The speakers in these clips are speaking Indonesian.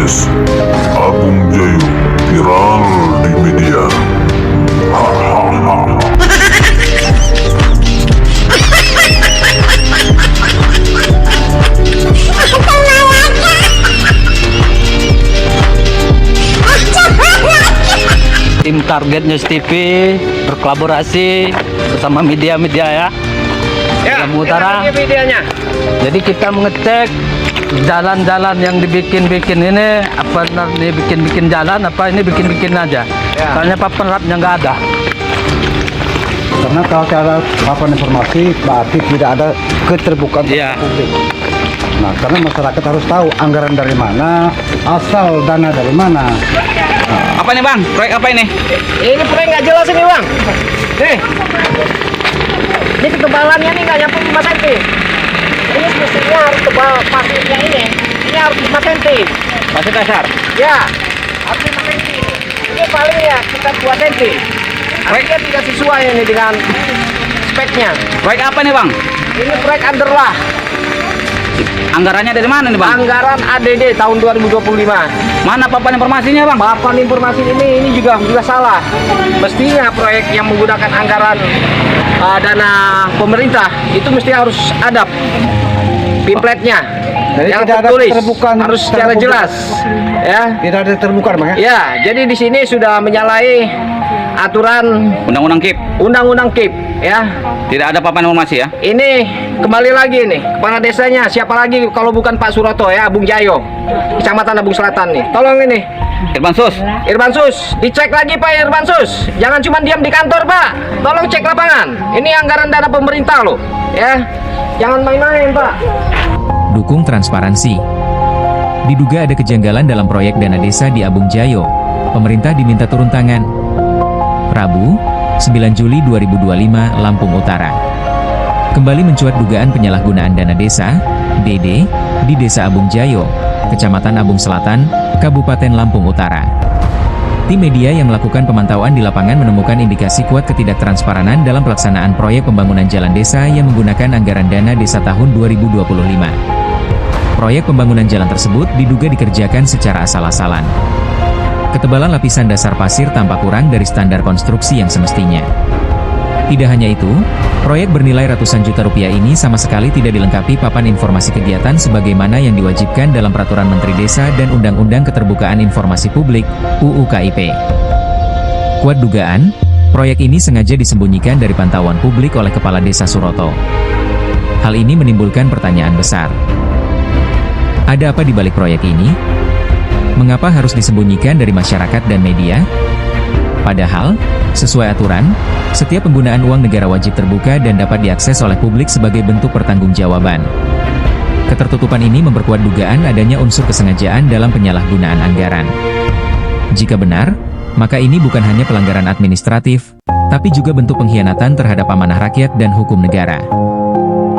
Guys, Agung Jayo viral di media. Hahaha. Tim Target News TV berkolaborasi bersama media-media ya. Lampung Utara. Medianya. Jadi kita mengecek jalan-jalan yang dibikin-bikin ini, apa ini bikin-bikin jalan, apa ini bikin-bikin aja. Ya. Soalnya papan rapnya nggak ada. Karena kalau ada papan informasi berarti tidak ada keterbukaan Iya. publik. Nah, karena masyarakat harus tahu anggaran dari mana, asal dana dari mana. Apa nih bang? Proyek apa ini? Ini proyek nggak jelas ini bang. Nih, ini ketebalannya nih nggak nyampe 5 cm. Ini mestinya harus tebal pasirnya ini. Ini harus 5 cm. Pasir dasar. Ya, harus 5 cm. Ini paling ya sekitar 2 cm. Artinya tidak sesuai ini dengan speknya. Proyek apa nih bang? Ini proyek Underlah. Anggarannya dari mana nih bang? Anggaran ADD tahun 2025. Mana papan informasinya bang? Papan informasi ini juga salah. Mestinya proyek yang menggunakan anggaran dana pemerintah itu mesti harus ada pamfletnya. Jadi yang tidak ada tertulis keterbukaan harus secara secara publik. jelas, ya. Tidak ada terbuka, Bang ya? Ya, jadi di sini sudah menyalahi aturan Undang-undang KIP. Undang-Undang KIP, ya. Tidak ada papan informasi ya? Ini kembali lagi nih kepala desanya, siapa lagi kalau bukan Pak Suroto ya, Abung Jayo, Kecamatan Abung Selatan nih. Tolong ini Irbansus. Irbansus, dicek lagi Pak Irbansus. Jangan cuma diam di kantor Pak. Tolong cek lapangan. Ini anggaran dana pemerintah loh, ya. Jangan main-main Pak. Dukung transparansi. Diduga ada kejanggalan dalam proyek dana desa di Abung Jayo. Pemerintah diminta turun tangan. Rabu, 9 Juli 2025, Lampung Utara. Kembali mencuat dugaan penyalahgunaan dana desa, DD, di Desa Abung Jayo, Kecamatan Abung Selatan, Kabupaten Lampung Utara. Tim media yang melakukan pemantauan di lapangan menemukan indikasi kuat ketidaktransparan dalam pelaksanaan proyek pembangunan jalan desa yang menggunakan anggaran dana desa tahun 2025. Proyek pembangunan jalan tersebut diduga dikerjakan secara asal-asalan. Ketebalan lapisan dasar pasir tampak kurang dari standar konstruksi yang semestinya. Tidak hanya itu, proyek bernilai ratusan juta rupiah ini sama sekali tidak dilengkapi papan informasi kegiatan sebagaimana yang diwajibkan dalam Peraturan Menteri Desa dan Undang-Undang Keterbukaan Informasi Publik, UU KIP. Kuat dugaan, proyek ini sengaja disembunyikan dari pantauan publik oleh Kepala Desa Suroto. Hal ini menimbulkan pertanyaan besar. Ada apa di balik proyek ini? Mengapa harus disembunyikan dari masyarakat dan media? Padahal, sesuai aturan, setiap penggunaan uang negara wajib terbuka dan dapat diakses oleh publik sebagai bentuk pertanggungjawaban. Ketertutupan ini memperkuat dugaan adanya unsur kesengajaan dalam penyalahgunaan anggaran. Jika benar, maka ini bukan hanya pelanggaran administratif, tapi juga bentuk pengkhianatan terhadap amanah rakyat dan hukum negara.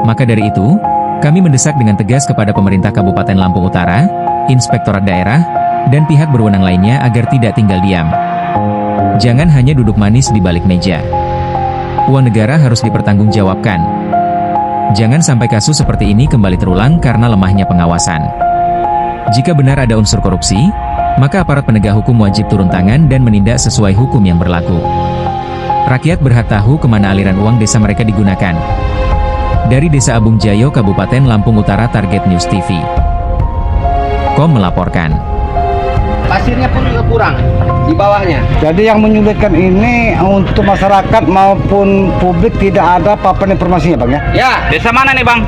Maka dari itu, kami mendesak dengan tegas kepada pemerintah Kabupaten Lampung Utara, Inspektorat Daerah, dan pihak berwenang lainnya agar tidak tinggal diam. Jangan hanya duduk manis di balik meja. Uang negara harus dipertanggungjawabkan. Jangan sampai kasus seperti ini kembali terulang karena lemahnya pengawasan. Jika benar ada unsur korupsi, maka aparat penegak hukum wajib turun tangan dan menindak sesuai hukum yang berlaku. Rakyat berhak tahu kemana aliran uang desa mereka digunakan. Dari Desa Abung Jayo, Kabupaten Lampung Utara, Target News TV. Kom melaporkan. Pasirnya pun juga kurang di bawahnya. Jadi yang menyulitkan ini untuk masyarakat maupun publik tidak ada papan informasinya, Bang ya? Ya, Desa mana nih bang?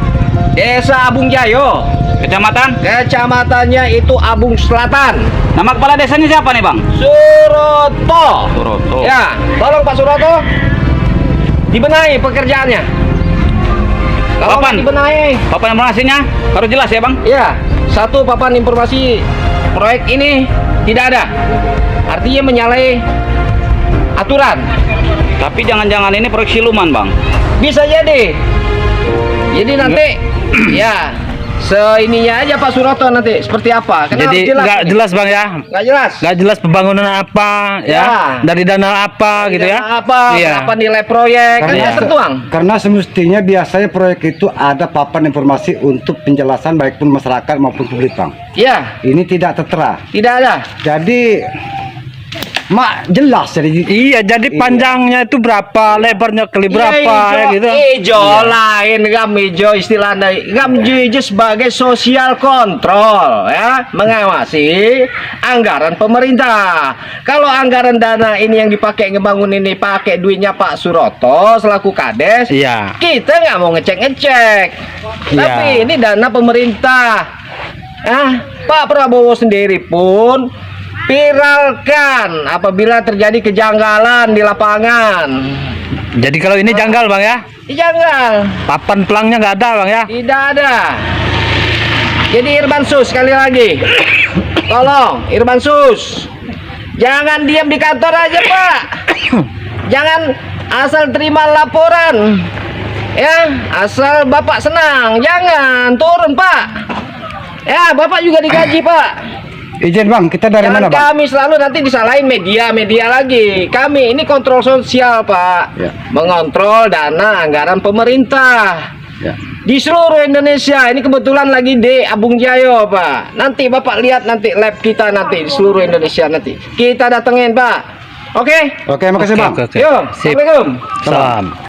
Desa Abung Jayo. Kecamatan? Kecamatannya itu Abung Selatan. Nama kepala desanya siapa nih bang? Suroto. Suroto. Ya, tolong Pak Suroto dibenahi pekerjaannya. Kalau Papan? nggak dibenahi, Papan informasinya harus jelas ya bang? ya, satu papan informasi proyek ini tidak ada. Artinya menyalahi aturan. Tapi jangan-jangan ini proyek siluman bang? Bisa jadi. Jadi nanti ya seininya aja Pak Suroto nanti seperti apa. Karena Jadi harus nggak ini. jelas bang ya, Nggak jelas. nggak jelas pembangunan apa ya, Ya. dari dana apa gitu ya. Dana apa? Iya. Berapa nilai proyek? Kan nggak tertuang. Karena semestinya biasanya proyek itu ada papan informasi untuk penjelasan baik pun masyarakat maupun publik Bang. Iya, Ini tidak tertera. tidak ada. Jadi jelas jadi Iya, jadi panjangnya itu berapa, lebarnya kali berapa ya gitu. Ijo lain gam ijo istilahnya gam ijo sebagai sosial kontrol ya, mengawasi anggaran pemerintah. Kalau anggaran dana ini yang dipakai ngebangun ini pakai duitnya Pak Suroto selaku Kades, Iya. kita nggak mau ngecek-ngecek. Tapi Iya. ini dana pemerintah. Pak Prabowo sendiri pun viralkan apabila terjadi kejanggalan di lapangan. Jadi kalau ini janggal bang ya, Janggal, papan pelangnya nggak ada bang ya. tidak ada. Jadi Irman Sus sekali lagi, tolong Irman Sus, jangan diam di kantor aja Pak. Jangan asal terima laporan, ya asal Bapak senang. Jangan turun Pak. Ya Bapak juga digaji Pak. izin Bang, kita dari Jangan mana Bang? kami selalu nanti disalahin media lagi. Kami ini kontrol sosial Pak, Ya. mengontrol dana anggaran pemerintah Ya. di seluruh Indonesia. Ini kebetulan lagi di Abung Jayo Pak. Nanti Bapak lihat nanti lab kita nanti di seluruh Indonesia nanti kita datengin Pak. Oke? Oke, makasih Bang. Oke. Yuk, Sip. Assalamualaikum. Salam.